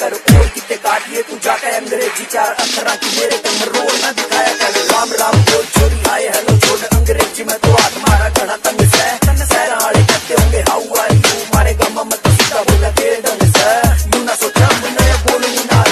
कर और कितने काटिए तू जाके अंग्रेजी चार अक्षरा की मेरे कम रोल ना दिखाया कर राम राम बोल छोरी हाय हेलो छोड़ अंग्रेजी में तो हाथ मारा घड़ा तंग से सहरा वाले कहते होंगे हाउ आर यू मारे गम मत तो सीधा बोला तेरे ढंग से यू ना सोचा मैं बोलूं ना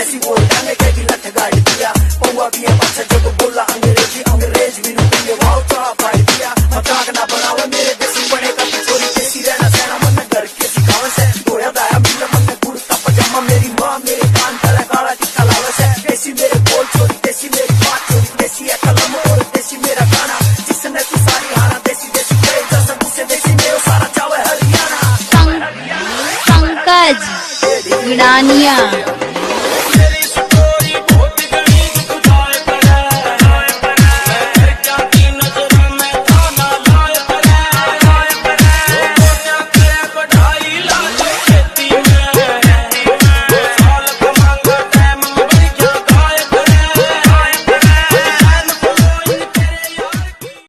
ऐसी बोल डांगे की लठ गाड़ दिया पौवा भी है अच्छा जब बोला अंग्रेजी अंग्रेज भी लूटेंगे वाव चाह पाई दिया मजाक ना बनावे मेरे देसी बने का छोरी देसी रहना सहना मन घर के सिखावे से गोया दाया मिल मन कुर्ता पजामा मेरी माँ मेरे कान तले काला टिक्का लावे से देसी मेरे बोल छोरी देसी मेरी बात छोरी देसी है कलम और देसी मेरा गाना जिसने तू सारी हाना देसी देसी करे जैसा मुझसे देसी मेरा सारा चावे हरियाणा पंकज गिड़ानिया।